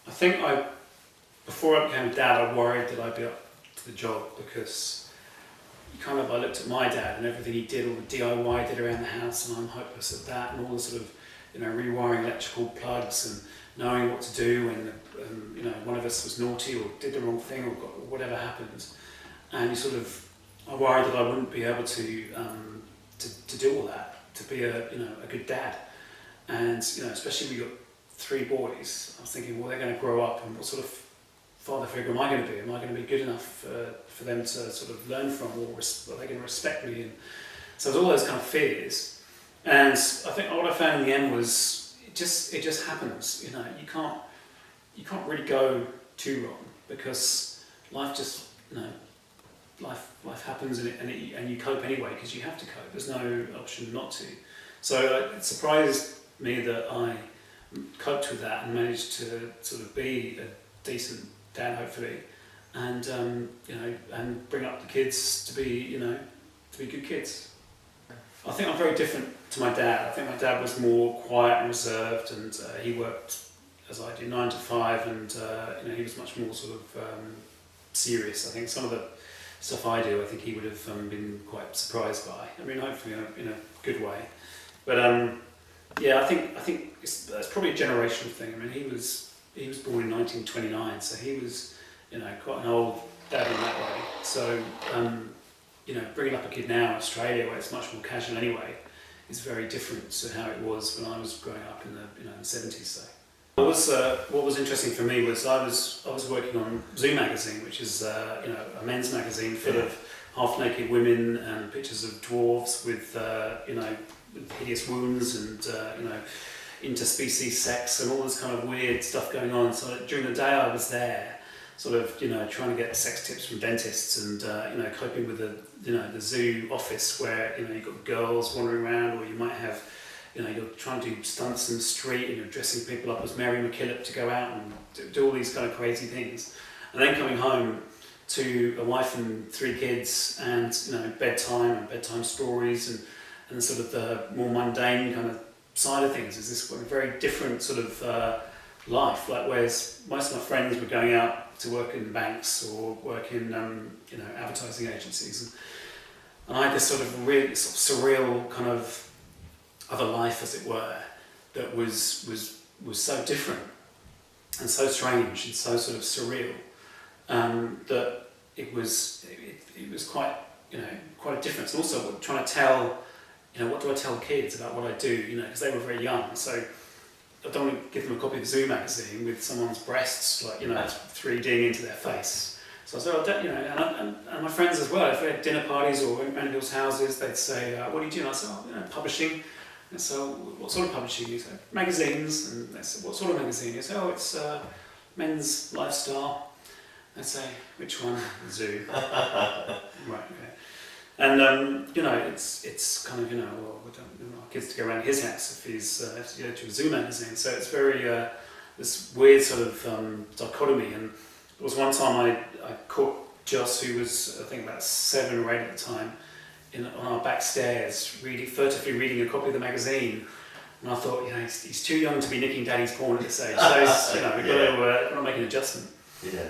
I think before I became a dad, I worried that I'd be up to the job, because I looked at my dad and everything he did, all the DIY he did around the house, and I'm hopeless at that, and all the sort of, rewiring electrical plugs and knowing what to do when, one of us was naughty or did the wrong thing or whatever happened. And I worried that I wouldn't be able to do all that, to be a good dad. And, especially we got 3 boys, I was thinking, well, they're going to grow up, and what sort of father figure am I going to be? Am I going to be good enough for them to sort of learn from, or are they going to respect me? And so there's all those kind of fears. And I think what I found in the end was it just happens. You can't really go too wrong, because life just life happens, and you cope anyway, because you have to cope. There's no option not to. So it surprised me that I coped with that and managed to sort of be a decent dad, hopefully, and and bring up the kids to be good kids. I think I'm very different to my dad. I think my dad was more quiet and reserved, and he worked as I do, 9 to 5, and he was much more sort of serious. I think some of the stuff I do, I think he would have been quite surprised by. I mean, hopefully in a good way. But I think that's probably a generational thing. I mean, he was born in 1929, so he was quite an old dad in that way. So bringing up a kid now in Australia, where it's much more casual anyway, is very different to how it was when I was growing up in the 70s. So what was interesting for me was I was working on Zoo magazine, which is a men's magazine full of half-naked women and pictures of dwarves with with hideous wounds and interspecies sex and all this kind of weird stuff going on. So during the day I was there, sort of trying to get sex tips from dentists, and coping with the zoo office, where you've got girls wandering around, or you might have you're trying to do stunts in the street, and you're dressing people up as Mary McKillop to go out and do all these kind of crazy things, and then coming home to a wife and 3 kids, and bedtime stories, and sort of the more mundane kind of side of things. Is this very different sort of life? Like, whereas most of my friends were going out to work in banks or work in advertising agencies, and I had this sort of really surreal kind of other life, as it were, that was so different and so strange and so sort of surreal, that it was quite quite a difference. And also trying to tell what do I tell kids about what I do, because they were very young, so I don't want to give them a copy of the Zoo magazine with someone's breasts 3Ding into their face. So I said, and my friends as well, if we had dinner parties or went around people's houses, they'd say, what do you do? And I said, publishing. And so, what sort of publishing? You say, magazines. And they said, what sort of magazine? You say, it's men's lifestyle. I'd say, which one? Zoo. Right, okay. And it's kind of well, we don't want our kids to go around his house if he's to go to a Zoo magazine. So it's very this weird sort of dichotomy. And there was one time I caught Joss, who was I think about 7 or 8 at the time, on our back stairs, furtively reading a copy of the magazine. And I thought, he's too young to be nicking daddy's porn at this age. So we've got to make an adjustment. Yeah.